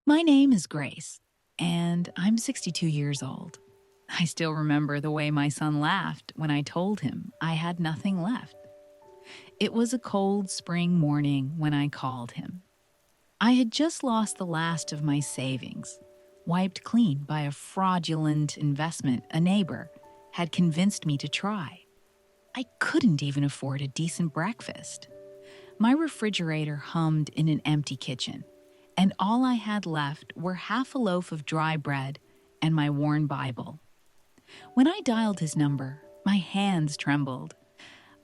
My name is Grace, and I'm 62 years old. I still remember the way my son laughed when I told him I had nothing left. It was a cold spring morning when I called him. I had just lost the last of my savings, wiped clean by a fraudulent investment a neighbor had convinced me to try. I couldn't even afford a decent breakfast. My refrigerator hummed in an empty kitchen, and all I had left were half a loaf of dry bread and my worn Bible. When I dialed his number, my hands trembled.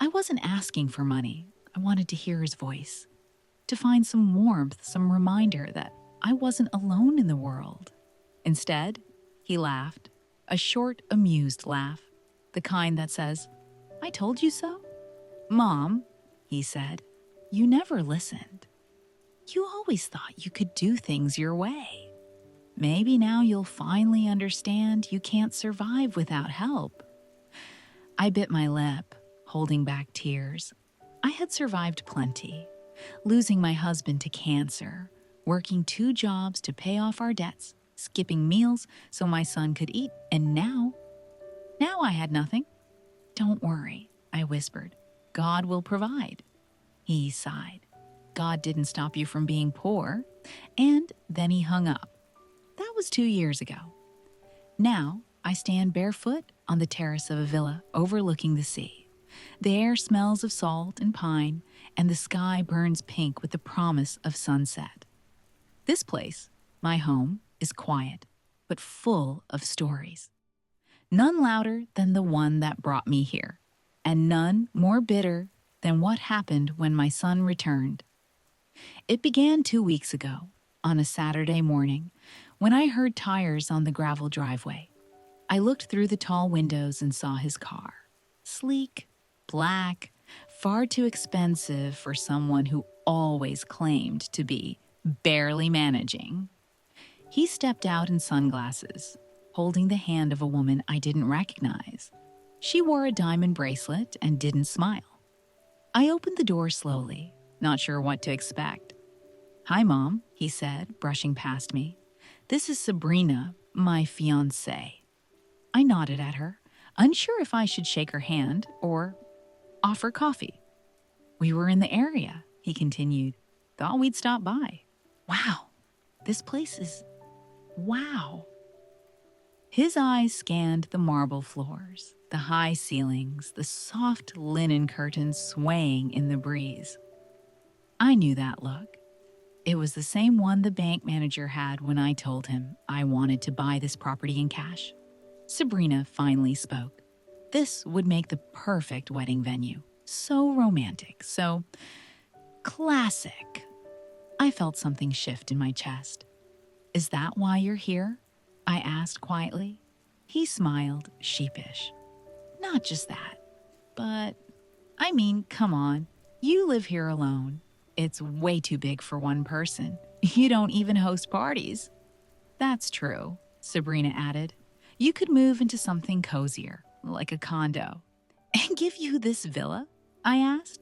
I wasn't asking for money. I wanted to hear his voice, to find some warmth, some reminder that I wasn't alone in the world. Instead, he laughed, a short, amused laugh, the kind that says, "I told you so?" "Mom," he said, "you never listened. You always thought you could do things your way. Maybe now you'll finally understand you can't survive without help." I bit my lip, holding back tears. I had survived plenty, losing my husband to cancer, working 2 jobs to pay off our debts, skipping meals so my son could eat, and now I had nothing. "Don't worry," I whispered. "God will provide." He sighed. "God didn't stop you from being poor." And then he hung up. That was 2 years ago. Now I stand barefoot on the terrace of a villa overlooking the sea. The air smells of salt and pine, and the sky burns pink with the promise of sunset. This place, my home, is quiet, but full of stories. None louder than the one that brought me here, and none more bitter than what happened when my son returned. It began 2 weeks ago, on a Saturday morning, when I heard tires on the gravel driveway. I looked through the tall windows and saw his car. Sleek, black, far too expensive for someone who always claimed to be barely managing. He stepped out in sunglasses, holding the hand of a woman I didn't recognize. She wore a diamond bracelet and didn't smile. I opened the door slowly, not sure what to expect. "Hi, Mom," he said, brushing past me. "This is Sabrina, my fiancée." I nodded at her, unsure if I should shake her hand or offer coffee. "We were in the area," he continued. "Thought we'd stop by. Wow, this place is... wow." His eyes scanned the marble floors, the high ceilings, the soft linen curtains swaying in the breeze. I knew that look. It was the same one the bank manager had when I told him I wanted to buy this property in cash. Sabrina finally spoke. This would make the perfect wedding venue. So romantic, so classic. I felt something shift in my chest. "Is that why you're here?" I asked quietly. He smiled, sheepish. "Not just that, but I mean, come on. You live here alone. It's way too big for one person. You don't even host parties." "That's true," Sabrina added. "You could move into something cozier, like a condo." "And give you this villa?" I asked.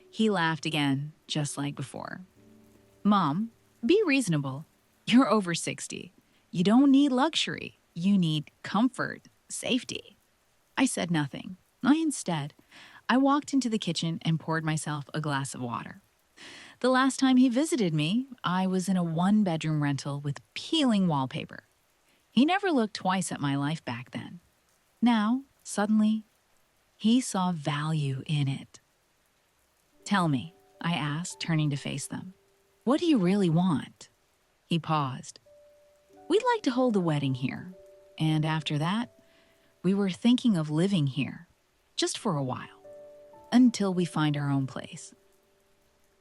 He laughed again, just like before. "Mom, be reasonable. You're over 60. You don't need luxury. You need comfort, safety." I said nothing. I walked into the kitchen and poured myself a glass of water. The last time he visited me, I was in a 1-bedroom rental with peeling wallpaper. He never looked twice at my life back then. Now, suddenly, he saw value in it. "Tell me," I asked, turning to face them. "What do you really want?" He paused. "We'd like to hold a wedding here. And after that, we were thinking of living here, just for a while, until we find our own place."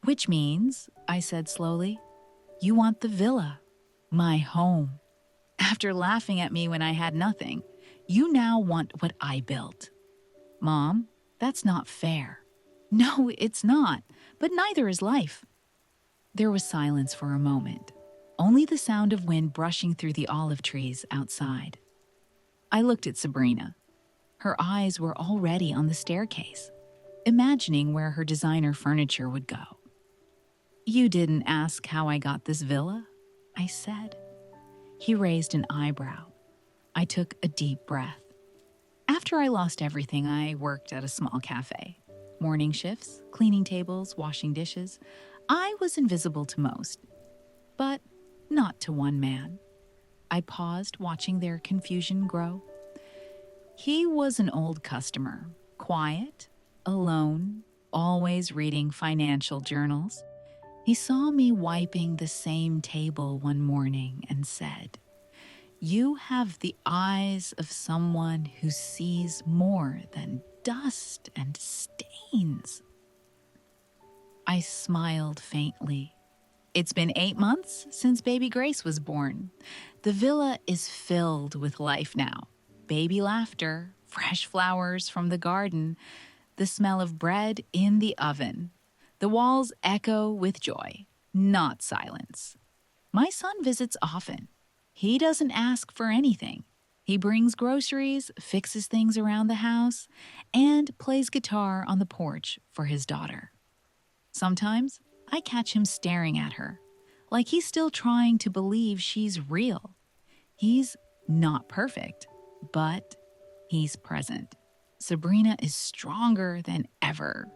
"Which means," I said slowly, "you want the villa, my home. After laughing at me when I had nothing, you now want what I built." "Mom, that's not fair." "No, it's not, but neither is life." There was silence for a moment, only the sound of wind brushing through the olive trees outside. I looked at Sabrina. Her eyes were already on the staircase, imagining where her designer furniture would go. "You didn't ask how I got this villa?" I said. He raised an eyebrow. I took a deep breath. After I lost everything, I worked at a small cafe. Morning shifts, cleaning tables, washing dishes. I was invisible to most, but not to one man. I paused, watching their confusion grow. He was an old customer, quiet, alone, always reading financial journals. He saw me wiping the same table one morning and said, "You have the eyes of someone who sees more than dust and stains." I smiled faintly. It's been 8 months since baby Grace was born. The villa is filled with life now. Baby laughter, fresh flowers from the garden, the smell of bread in the oven. The walls echo with joy, not silence. My son visits often. He doesn't ask for anything. He brings groceries, fixes things around the house, and plays guitar on the porch for his daughter. Sometimes I catch him staring at her, like he's still trying to believe she's real. He's not perfect, but he's present. Sabrina is stronger than ever.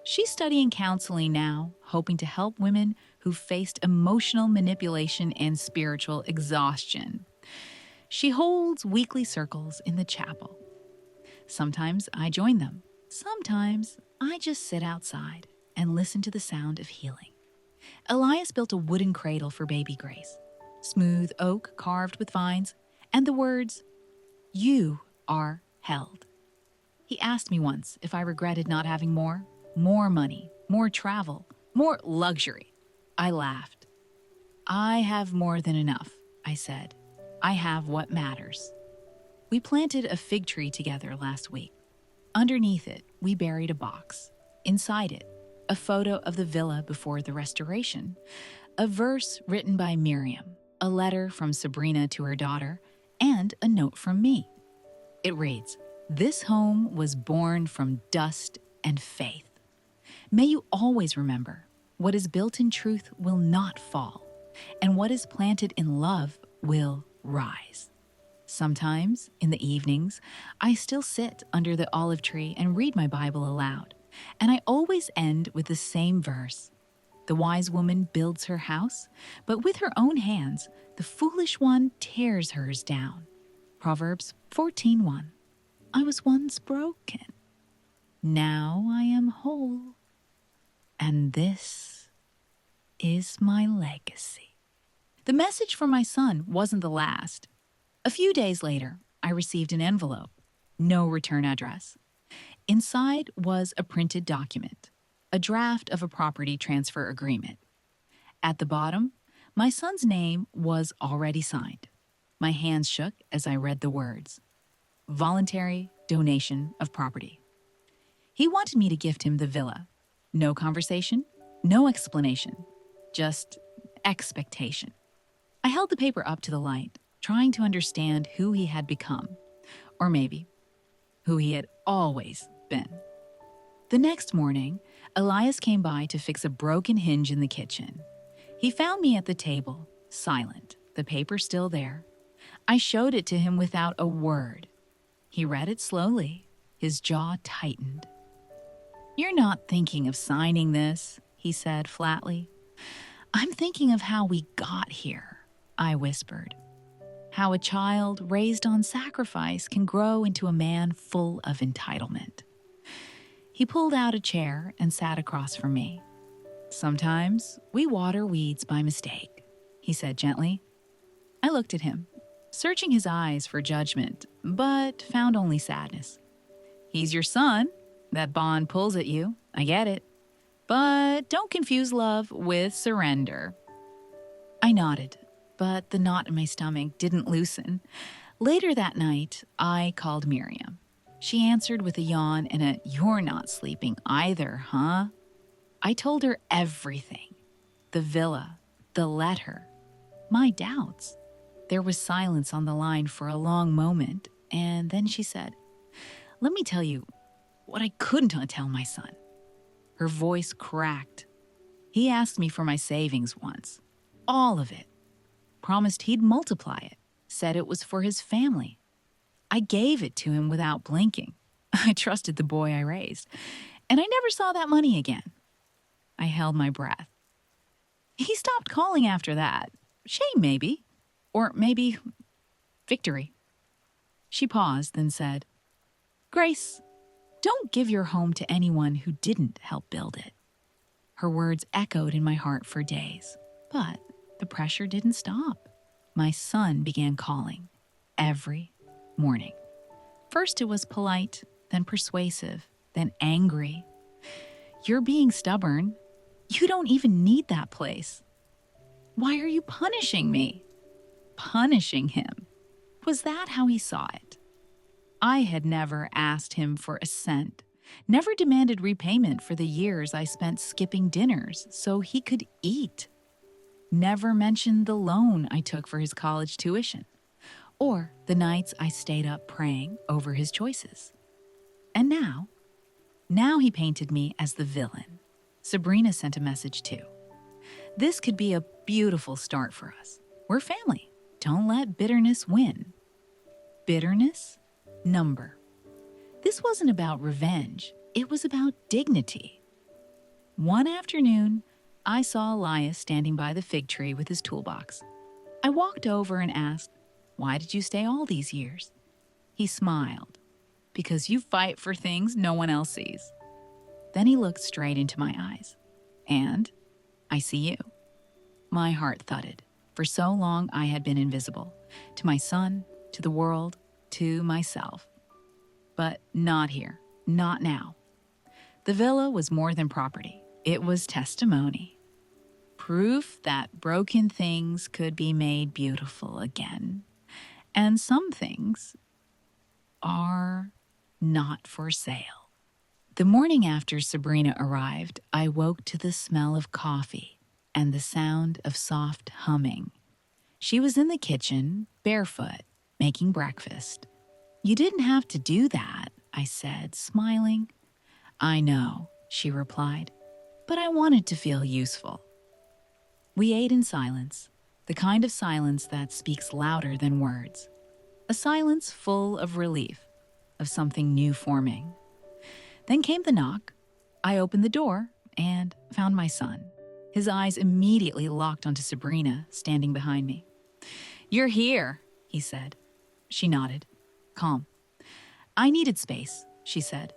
She's studying counseling now, hoping to help women who faced emotional manipulation and spiritual exhaustion. She holds weekly circles in the chapel. Sometimes I join them. Sometimes I just sit outside and listen to the sound of healing. Elias built a wooden cradle for baby Grace, smooth oak carved with vines, and the words, "You are held." He asked me once if I regretted not having more money, more travel, more luxury. I laughed. "I have more than enough," I said. "I have what matters." We planted a fig tree together last week. Underneath it, we buried a box. Inside it, a photo of the villa before the restoration, a verse written by Miriam, a letter from Sabrina to her daughter, and a note from me. It reads, "This home was born from dust and faith. May you always remember, what is built in truth will not fall, and what is planted in love will rise." Sometimes, in the evenings, I still sit under the olive tree and read my Bible aloud, and I always end with the same verse. The wise woman builds her house, but with her own hands, the foolish one tears hers down. Proverbs 14:1. I was once broken. Now I am whole. And this is my legacy. The message from my son wasn't the last. A few days later, I received an envelope. No return address. Inside was a printed document, a draft of a property transfer agreement. At the bottom, my son's name was already signed. My hands shook as I read the words. Voluntary donation of property. He wanted me to gift him the villa. No conversation, no explanation, just expectation. I held the paper up to the light, trying to understand who he had become, or maybe who he had always been. The next morning, Elias came by to fix a broken hinge in the kitchen. He found me at the table, silent, the paper still there. I showed it to him without a word. He read it slowly, his jaw tightened. "You're not thinking of signing this," he said flatly. "I'm thinking of how we got here," I whispered. "How a child raised on sacrifice can grow into a man full of entitlement." He pulled out a chair and sat across from me. "Sometimes we water weeds by mistake," he said gently. I looked at him, searching his eyes for judgment, but found only sadness. "He's your son. That bond pulls at you. I get it. But don't confuse love with surrender." I nodded, but the knot in my stomach didn't loosen. Later that night, I called Miriam. She answered with a yawn and a "You're not sleeping either, huh?" I told her everything. The villa, the letter, my doubts. There was silence on the line for a long moment, and then she said, "Let me tell you what I couldn't tell my son." Her voice cracked. "He asked me for my savings once. All of it. promised he'd multiply it, said it was for his family. I gave it to him without blinking. I trusted the boy I raised, and I never saw that money again. I held my breath. He stopped calling after that. Shame, maybe. Or maybe victory. She paused, then said, Grace, don't give your home to anyone who didn't help build it. Her words echoed in my heart for days, but the pressure didn't stop. My son began calling every morning. First it was polite, then persuasive, then angry. You're being stubborn. You don't even need that place. Why are you punishing me? Punishing him. Was that how he saw it? I had never asked him for a cent, never demanded repayment for the years I spent skipping dinners so he could eat. Never mentioned the loan I took for his college tuition, or the nights I stayed up praying over his choices. And now he painted me as the villain. Sabrina sent a message too. This could be a beautiful start for us. We're family. Don't let bitterness win. Bitterness? Number. This wasn't about revenge. It was about dignity. One afternoon, I saw Elias standing by the fig tree with his toolbox. I walked over and asked, Why did you stay all these years? He smiled. Because you fight for things no one else sees. Then he looked straight into my eyes. And I see you. My heart thudded. For so long I had been invisible. To my son, to the world, to myself. But not here. Not now. The villa was more than property. It was testimony. Proof that broken things could be made beautiful again. And some things are not for sale. The morning after Sabrina arrived, I woke to the smell of coffee and the sound of soft humming. She was in the kitchen, barefoot, making breakfast. You didn't have to do that, I said, smiling. I know, she replied, but I wanted to feel useful. We ate in silence, the kind of silence that speaks louder than words. A silence full of relief, of something new forming. Then came the knock. I opened the door and found my son. His eyes immediately locked onto Sabrina, standing behind me. You're here, he said. She nodded, calm. I needed space, she said.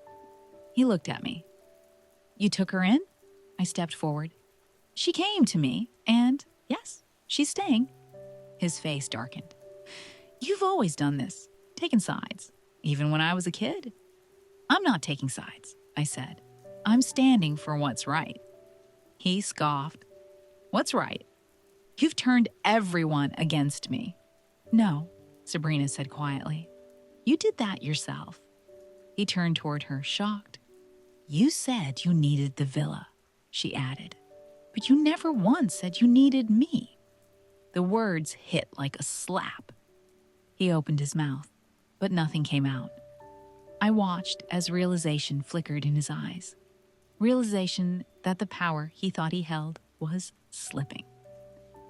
He looked at me. You took her in? I stepped forward. She came to me, and yes, she's staying. His face darkened. You've always done this, taken sides, even when I was a kid. I'm not taking sides, I said. I'm standing for what's right. He scoffed. What's right? You've turned everyone against me. No, Sabrina said quietly. You did that yourself. He turned toward her, shocked. You said you needed the villa, she added. But you never once said you needed me. The words hit like a slap. He opened his mouth, but nothing came out. I watched as realization flickered in his eyes. Realization that the power he thought he held was slipping.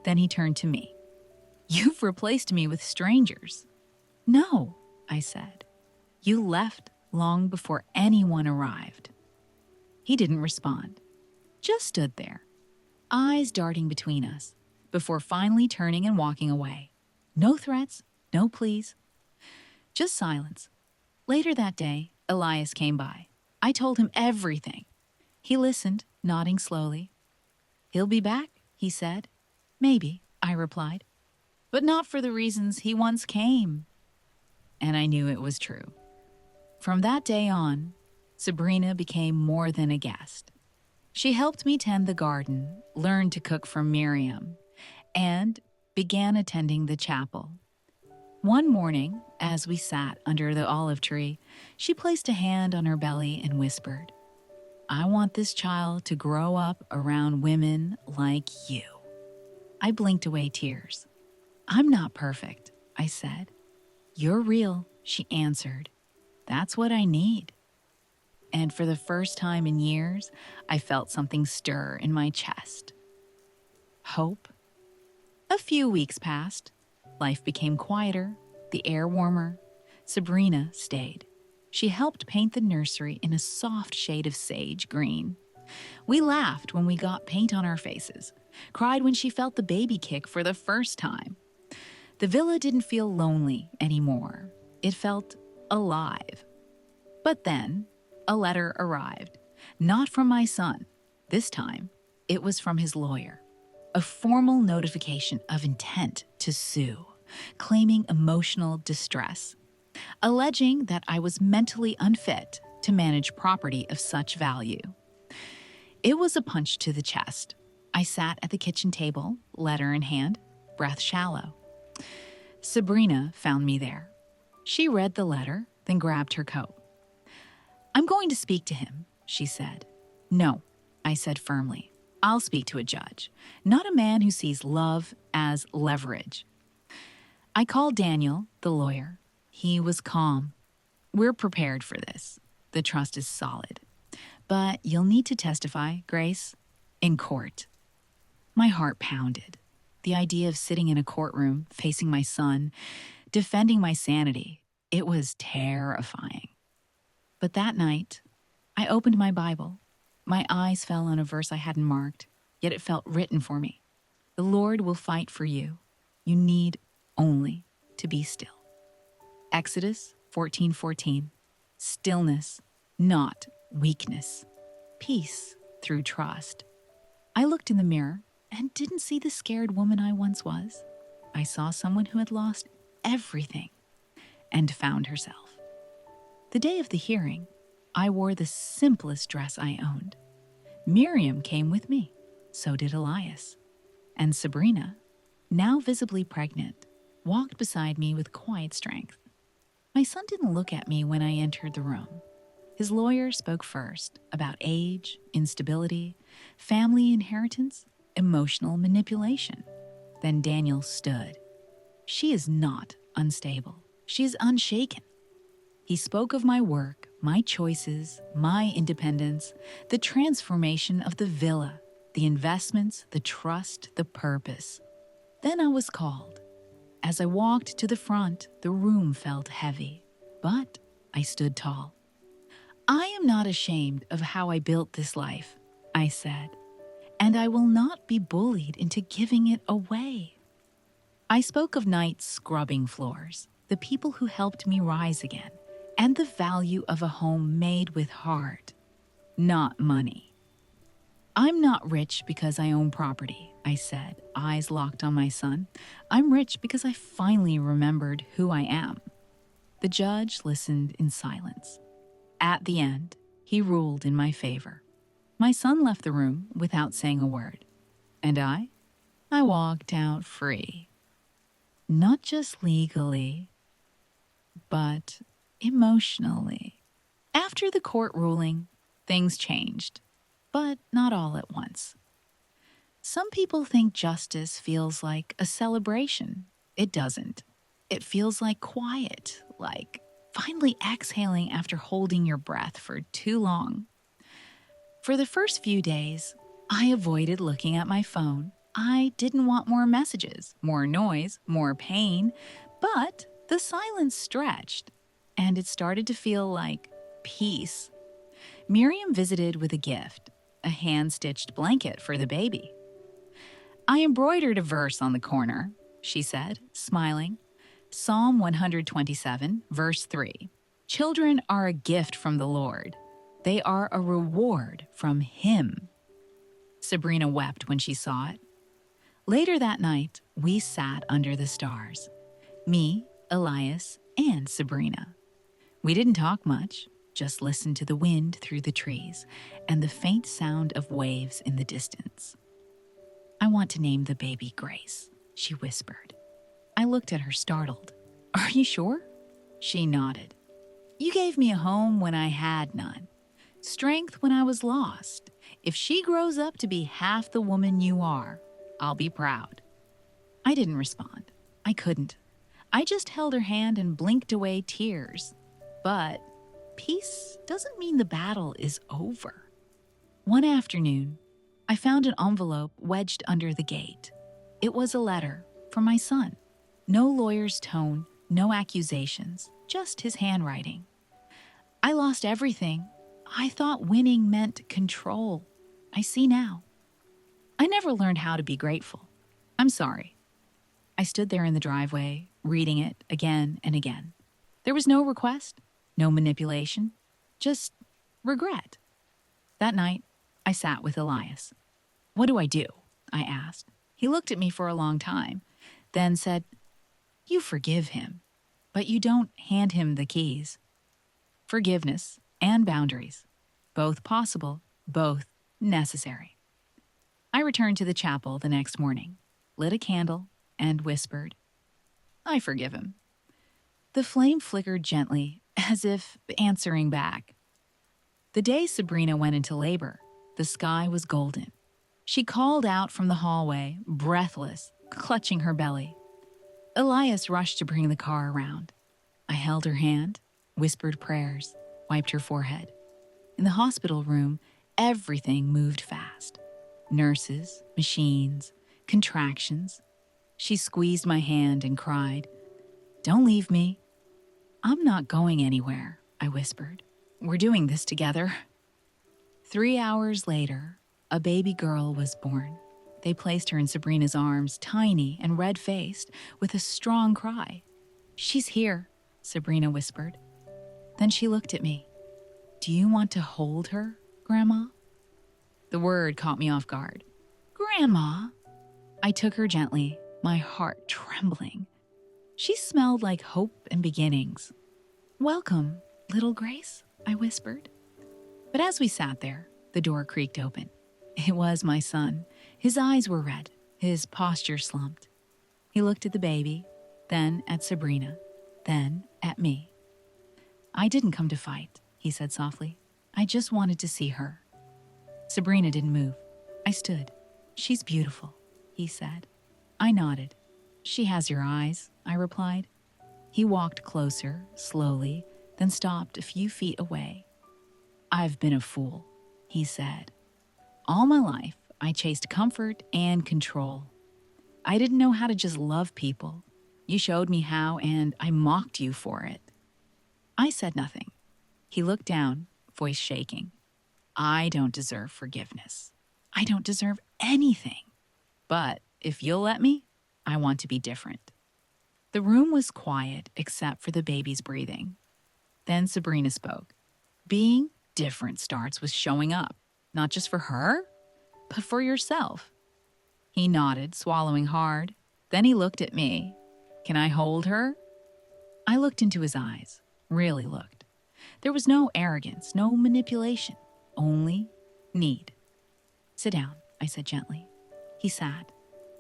Then he turned to me. You've replaced me with strangers. No, I said. You left long before anyone arrived. He didn't respond, just stood there, eyes darting between us, before finally turning and walking away. No threats, no pleas, just silence. Later that day, Elias came by. I told him everything. He listened, nodding slowly. He'll be back, he said. Maybe, I replied. But not for the reasons he once came. And I knew it was true. From that day on, Sabrina became more than a guest. She helped me tend the garden, learned to cook from Miriam, and began attending the chapel. One morning, as we sat under the olive tree, she placed a hand on her belly and whispered, I want this child to grow up around women like you. I blinked away tears. I'm not perfect, I said. You're real, she answered. That's what I need. And for the first time in years, I felt something stir in my chest. Hope A few weeks passed. Life became quieter, the air warmer. Sabrina stayed. She helped paint the nursery in a soft shade of sage green. We laughed when we got paint on our faces, cried when she felt the baby kick for the first time. The villa didn't feel lonely anymore. It felt alive. But then, a letter arrived. Not from my son. This time, it was from his lawyer. A formal notification of intent to sue, claiming emotional distress, alleging that I was mentally unfit to manage property of such value. It was a punch to the chest. I sat at the kitchen table, letter in hand, breath shallow. Sabrina found me there. She read the letter, then grabbed her coat. "I'm going to speak to him," she said. "No," I said firmly. "I'll speak to a judge, not a man who sees love as leverage." I called Daniel, the lawyer. He was calm. "We're prepared for this. The trust is solid. But you'll need to testify, Grace, in court." My heart pounded. The idea of sitting in a courtroom, facing my son, defending my sanity, it was terrifying. But that night, I opened my Bible. My eyes fell on a verse I hadn't marked, yet it felt written for me. "The Lord will fight for you. You need only to be still." Exodus 14:14. Stillness, not weakness. Peace through trust. I looked in the mirror and didn't see the scared woman I once was. I saw someone who had lost everything and found herself. The day of the hearing, I wore the simplest dress I owned. Miriam came with me. So did Elias. And Sabrina, now visibly pregnant, walked beside me with quiet strength. My son didn't look at me when I entered the room. His lawyer spoke first about age, instability, family inheritance, emotional manipulation. Then Daniel stood. "She is not unstable. She is unshaken." He spoke of my work, my choices, my independence, the transformation of the villa, the investments, the trust, the purpose. Then I was called. As I walked to the front, the room felt heavy, but I stood tall. "I am not ashamed of how I built this life," I said, "and I will not be bullied into giving it away." I spoke of nights scrubbing floors, the people who helped me rise again, and the value of a home made with heart, not money. "I'm not rich because I own property," I said, eyes locked on my son. "I'm rich because I finally remembered who I am." The judge listened in silence. At the end, he ruled in my favor. My son left the room without saying a word. And I walked out free. Not just legally, but emotionally. After the court ruling, things changed, but not all at once. Some people think justice feels like a celebration. It doesn't. It feels like quiet, like finally exhaling after holding your breath for too long. For the first few days, I avoided looking at my phone. I didn't want more messages, more noise, more pain, but the silence stretched, and it started to feel like peace. Miriam visited with a gift, a hand-stitched blanket for the baby. "I embroidered a verse on the corner," she said, smiling. Psalm 127, verse 3. "Children are a gift from the Lord. They are a reward from Him." Sabrina wept when she saw it. Later that night, we sat under the stars. Me, Elias, and Sabrina. We didn't talk much, just listened to the wind through the trees and the faint sound of waves in the distance. "I want to name the baby Grace," she whispered. I looked at her startled. "Are you sure?" She nodded. "You gave me a home when I had none, strength when I was lost. If she grows up to be half the woman you are, I'll be proud." I didn't respond. I couldn't. I just held her hand and blinked away tears. But peace doesn't mean the battle is over. One afternoon, I found an envelope wedged under the gate. It was a letter from my son. No lawyer's tone, no accusations, just his handwriting. I lost everything. I thought winning meant control. I see now. I never learned how to be grateful. I'm sorry. I stood there in the driveway, reading it again and again. There was no request, no manipulation, just regret. That night, I sat with Elias. "What do I do?" I asked. He looked at me for a long time, then said, "You forgive him, but you don't hand him the keys." Forgiveness and boundaries, both possible, both necessary. I returned to the chapel the next morning, lit a candle, and whispered, "I forgive him." The flame flickered gently, as if answering back. The day Sabrina went into labor, the sky was golden. She called out from the hallway, breathless, clutching her belly. Elias rushed to bring the car around. I held her hand, whispered prayers, wiped her forehead. In the hospital room, everything moved fast. Nurses, machines, contractions. She squeezed my hand and cried, "Don't leave me." "I'm not going anywhere," I whispered. "We're doing this together." 3 hours later, a baby girl was born. They placed her in Sabrina's arms, tiny and red-faced, with a strong cry. "She's here," Sabrina whispered. Then she looked at me. "Do you want to hold her, Grandma?" The word caught me off guard. "Grandma?" I took her gently, my heart trembling. She smelled like hope and beginnings. "Welcome, little Grace," I whispered. But as we sat there, the door creaked open. It was my son. His eyes were red, his posture slumped. He looked at the baby, then at Sabrina, then at me. "I didn't come to fight," he said softly. "I just wanted to see her." Sabrina didn't move. I stood. "She's beautiful," he said. I nodded. "She has your eyes," I replied. He walked closer, slowly, then stopped a few feet away. "I've been a fool," he said. "All my life, I chased comfort and control. I didn't know how to just love people. You showed me how, and I mocked you for it." I said nothing. He looked down, voice shaking. "I don't deserve forgiveness. I don't deserve anything. But if you'll let me, I want to be different." The room was quiet except for the baby's breathing. Then Sabrina spoke. "Being different starts with showing up, not just for her, but for yourself." He nodded, swallowing hard. Then he looked at me. "Can I hold her?" I looked into his eyes, really looked. There was no arrogance, no manipulation, only need. "Sit down," I said gently. He sat.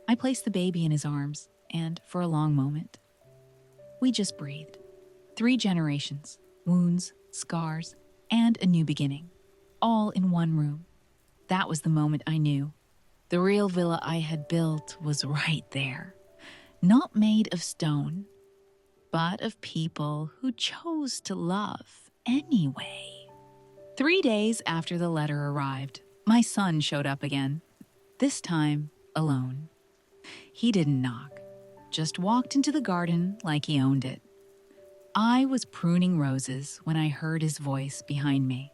I placed the baby in his arms, and for a long moment, we just breathed. 3 generations, wounds, scars, and a new beginning, all in one room. That was the moment I knew. The real villa I had built was right there. Not made of stone, but of people who chose to love anyway. 3 days after the letter arrived, my son showed up again. This time, alone. He didn't knock, just walked into the garden like he owned it. I was pruning roses when I heard his voice behind me.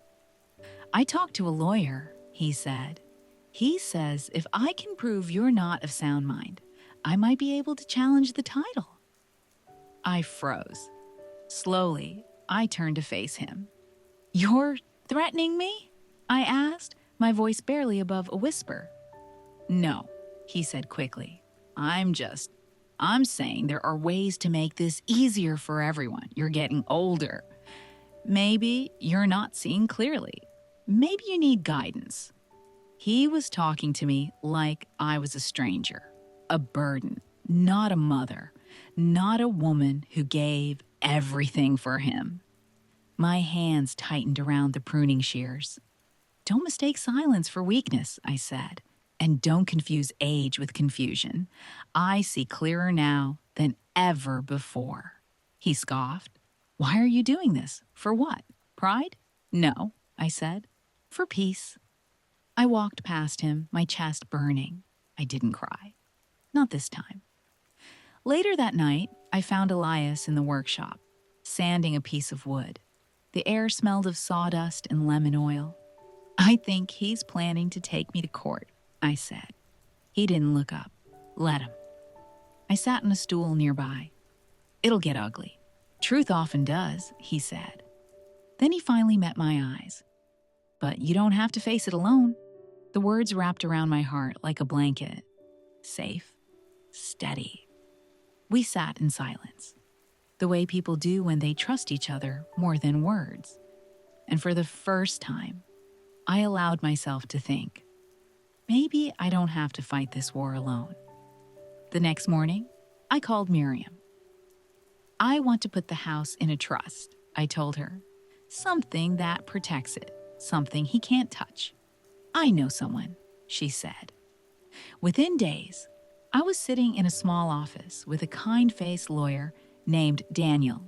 "I talked to a lawyer," he said. "He says if I can prove you're not of sound mind, I might be able to challenge the title." I froze. Slowly, I turned to face him. "You're threatening me?" I asked, my voice barely above a whisper. "No," he said quickly. I'm saying there are ways to make this easier for everyone. You're getting older. Maybe you're not seeing clearly. Maybe you need guidance." He was talking to me like I was a stranger, a burden, not a mother, not a woman who gave everything for him. My hands tightened around the pruning shears. "Don't mistake silence for weakness," I said. "And don't confuse age with confusion. I see clearer now than ever before." He scoffed. "Why are you doing this? For what? Pride?" "No," I said. "For peace." I walked past him, my chest burning. I didn't cry. Not this time. Later that night, I found Elias in the workshop, sanding a piece of wood. The air smelled of sawdust and lemon oil. I think he's planning to take me to court, I said. He didn't look up. Let him. I sat on a stool nearby. It'll get ugly. Truth often does, he said. Then he finally met my eyes. But you don't have to face it alone. The words wrapped around my heart like a blanket. Safe. Steady. We sat in silence, the way people do when they trust each other more than words. And for the first time, I allowed myself to think, maybe I don't have to fight this war alone. The next morning, I called Miriam. I want to put the house in a trust, I told her. Something that protects it, something he can't touch. I know someone, she said. Within days, I was sitting in a small office with a kind-faced lawyer named Daniel.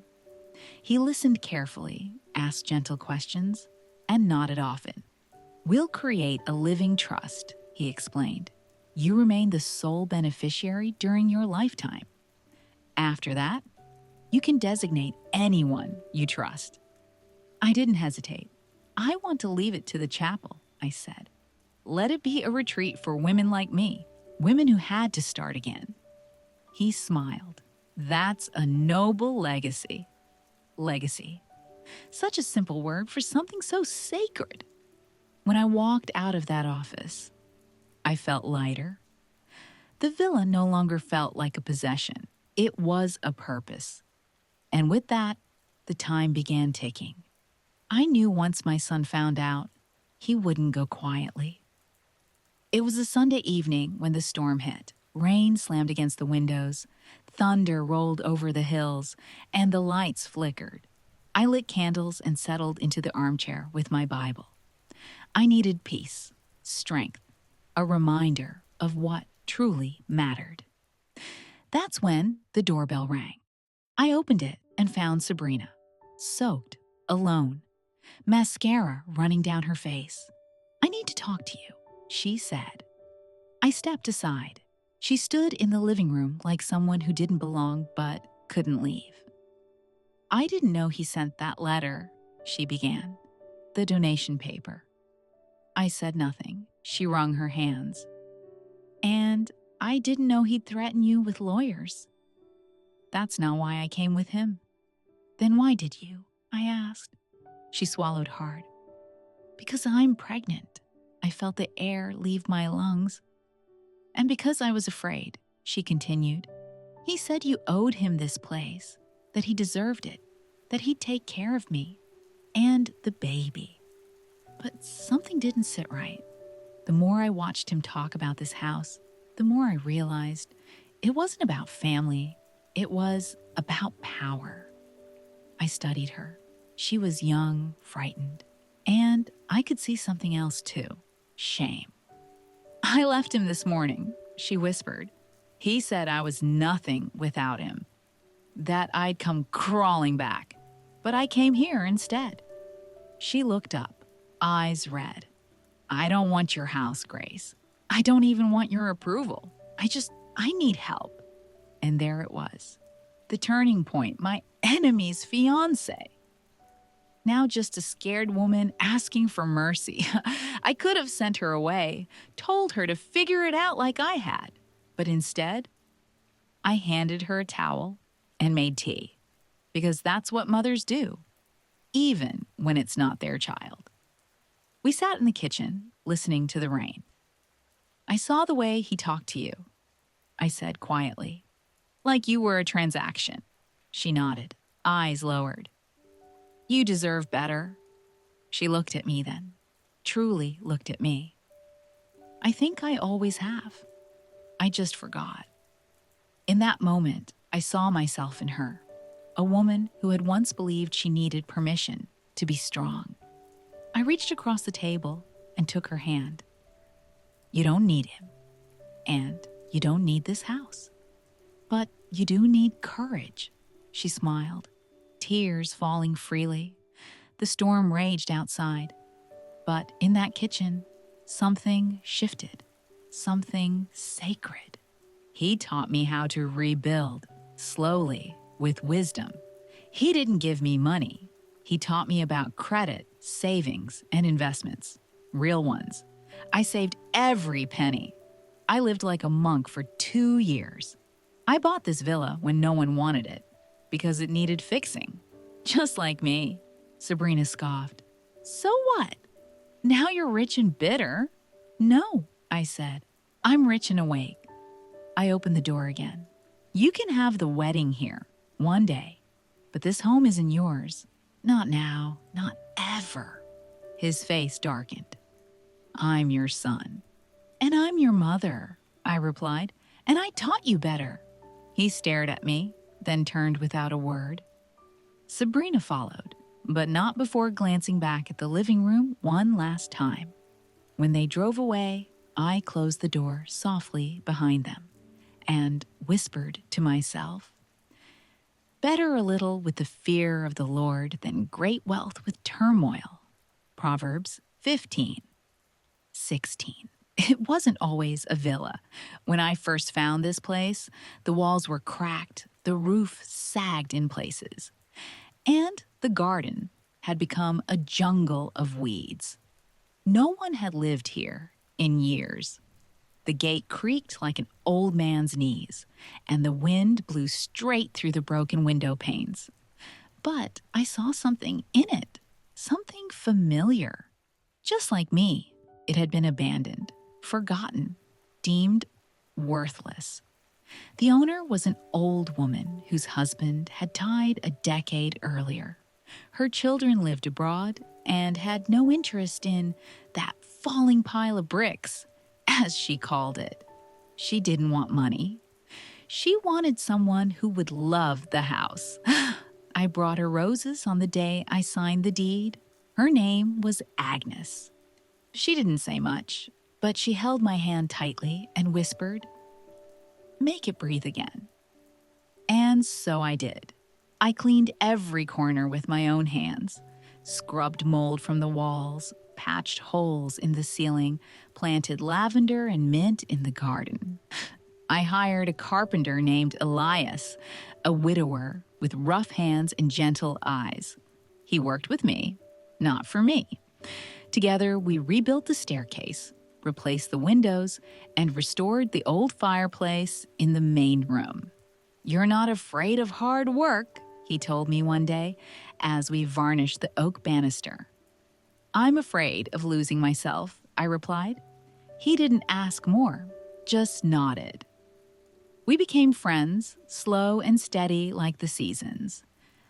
He listened carefully, asked gentle questions, and nodded often. We'll create a living trust, he explained. You remain the sole beneficiary during your lifetime. After that, you can designate anyone you trust. I didn't hesitate. I want to leave it to the chapel, I said. Let it be a retreat for women like me, women who had to start again. He smiled. That's a noble legacy. Legacy. Such a simple word for something so sacred. When I walked out of that office, I felt lighter. The villa no longer felt like a possession. It was a purpose. And with that, the time began ticking. I knew once my son found out, he wouldn't go quietly. It was a Sunday evening when the storm hit. Rain slammed against the windows, thunder rolled over the hills, and the lights flickered. I lit candles and settled into the armchair with my Bible. I needed peace, strength, a reminder of what truly mattered. That's when the doorbell rang. I opened it and found Sabrina, soaked, alone, mascara running down her face. I need to talk to you, she said. I stepped aside. She stood in the living room like someone who didn't belong but couldn't leave. I didn't know he sent that letter, she began. The donation paper. I said nothing. She wrung her hands. And I didn't know he'd threaten you with lawyers. That's not why I came with him. Then why did you? I asked. She swallowed hard. Because I'm pregnant. I felt the air leave my lungs. And because I was afraid, she continued. He said you owed him this place, that he deserved it, that he'd take care of me and the baby. But something didn't sit right. The more I watched him talk about this house, the more I realized it wasn't about family. It was about power. I studied her. She was young, frightened, and I could see something else too. Shame. I left him this morning, she whispered. He said I was nothing without him, that I'd come crawling back, but I came here instead. She looked up, eyes red. I don't want your house, Grace. I don't even want your approval. I need help. And there it was, the turning point, my enemy's fiancé. Now just a scared woman asking for mercy. I could have sent her away, told her to figure it out like I had. But instead, I handed her a towel and made tea. Because that's what mothers do, even when it's not their child. We sat in the kitchen, listening to the rain. I saw the way he talked to you, I said quietly. Like you were a transaction. She nodded, eyes lowered. You deserve better. She looked at me then, truly looked at me. I think I always have. I just forgot. In that moment, I saw myself in her, a woman who had once believed she needed permission to be strong. I reached across the table and took her hand. You don't need him, and you don't need this house. But you do need courage, she smiled, tears falling freely. The storm raged outside, but in that kitchen, something shifted, something sacred. He taught me how to rebuild, slowly, with wisdom. He didn't give me money. He taught me about credit, savings, and investments. Real ones. I saved every penny. I lived like a monk for 2 years. I bought this villa when no one wanted it, because it needed fixing. Just like me. Sabrina scoffed. So what? Now you're rich and bitter. No, I said. I'm rich and awake. I opened the door again. You can have the wedding here, one day. But this home isn't yours. Not now, not ever. His face darkened. I'm your son. And I'm your mother, I replied. And I taught you better. He stared at me, then turned without a word. Sabrina followed, but not before glancing back at the living room one last time. When they drove away, I closed the door softly behind them and whispered to myself, better a little with the fear of the Lord than great wealth with turmoil. Proverbs 15:16. It wasn't always a villa. When I first found this place, the walls were cracked, the roof sagged in places, and the garden had become a jungle of weeds. No one had lived here in years. The gate creaked like an old man's knees, and the wind blew straight through the broken window panes. But I saw something in it, something familiar. Just like me, it had been abandoned, forgotten, deemed worthless. The owner was an old woman whose husband had died a decade earlier. Her children lived abroad and had no interest in that falling pile of bricks, as she called it. She didn't want money. She wanted someone who would love the house. I brought her roses on the day I signed the deed. Her name was Agnes. She didn't say much, but she held my hand tightly and whispered, "Make it breathe again." And so I did. I cleaned every corner with my own hands, scrubbed mold from the walls, patched holes in the ceiling, planted lavender and mint in the garden. I hired a carpenter named Elias, a widower with rough hands and gentle eyes. He worked with me, not for me. Together, we rebuilt the staircase, replaced the windows, and restored the old fireplace in the main room. "You're not afraid of hard work," he told me one day as we varnished the oak banister. "I'm afraid of losing myself," I replied. He didn't ask more, just nodded. We became friends, slow and steady like the seasons.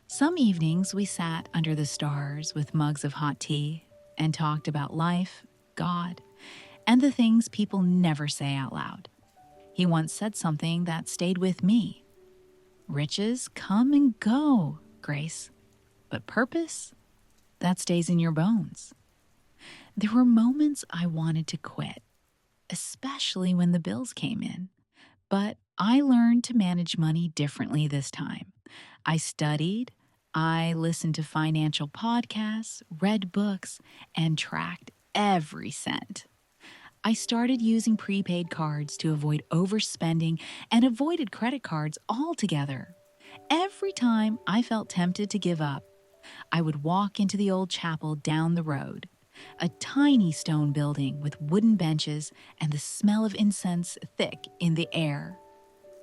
Some evenings we sat under the stars with mugs of hot tea and talked about life, God, and the things people never say out loud. He once said something that stayed with me. "Riches come and go, Grace, but purpose, that stays in your bones." There were moments I wanted to quit, especially when the bills came in. But I learned to manage money differently this time. I studied, I listened to financial podcasts, read books, and tracked every cent. I started using prepaid cards to avoid overspending and avoided credit cards altogether. Every time I felt tempted to give up, I would walk into the old chapel down the road, a tiny stone building with wooden benches and the smell of incense thick in the air.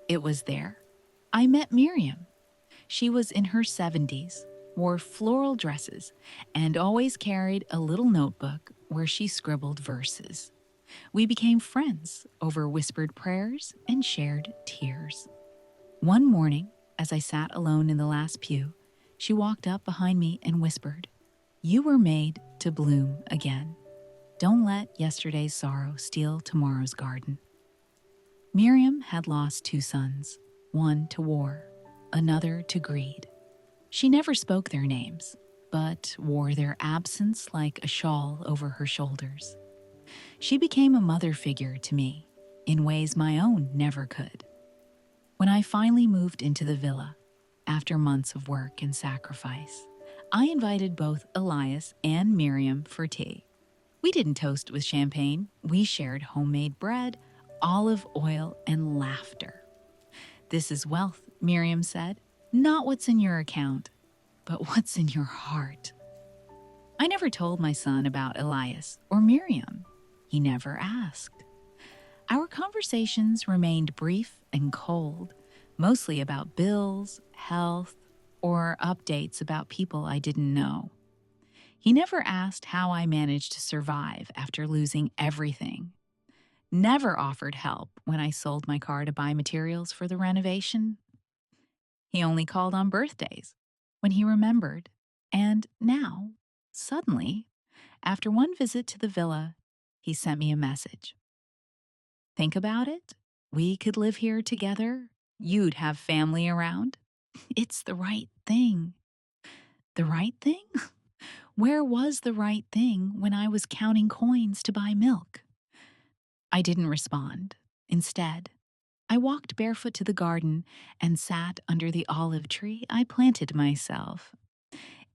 It was there I met Miriam. She was in her 70s, wore floral dresses, and always carried a little notebook where she scribbled verses. We became friends over whispered prayers and shared tears. One morning, as I sat alone in the last pew, she walked up behind me and whispered, "You were made to bloom again. Don't let yesterday's sorrow steal tomorrow's garden." Miriam had lost 2 sons, one to war, another to greed. She never spoke their names, but wore their absence like a shawl over her shoulders. She became a mother figure to me in ways my own never could. When I finally moved into the villa, after months of work and sacrifice, I invited both Elias and Miriam for tea. We didn't toast with champagne. We shared homemade bread, olive oil, and laughter. This is wealth, Miriam said. Not what's in your account, but what's in your heart. I never told my son about Elias or Miriam. He never asked. Our conversations remained brief and cold, mostly about bills, health, or updates about people I didn't know. He never asked how I managed to survive after losing everything. Never offered help when I sold my car to buy materials for the renovation. He only called on birthdays, when he remembered. And now, suddenly, after one visit to the villa, he sent me a message. Think about it. We could live here together. You'd have family around. It's the right thing. The right thing? Where was the right thing when I was counting coins to buy milk? I didn't respond. Instead, I walked barefoot to the garden and sat under the olive tree I planted myself.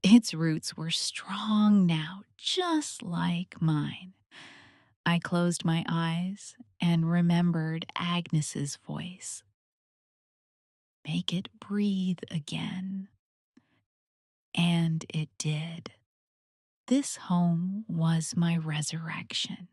Its roots were strong now, just like mine. I closed my eyes and remembered Agnes's voice. Make it breathe again. And it did. This home was my resurrection.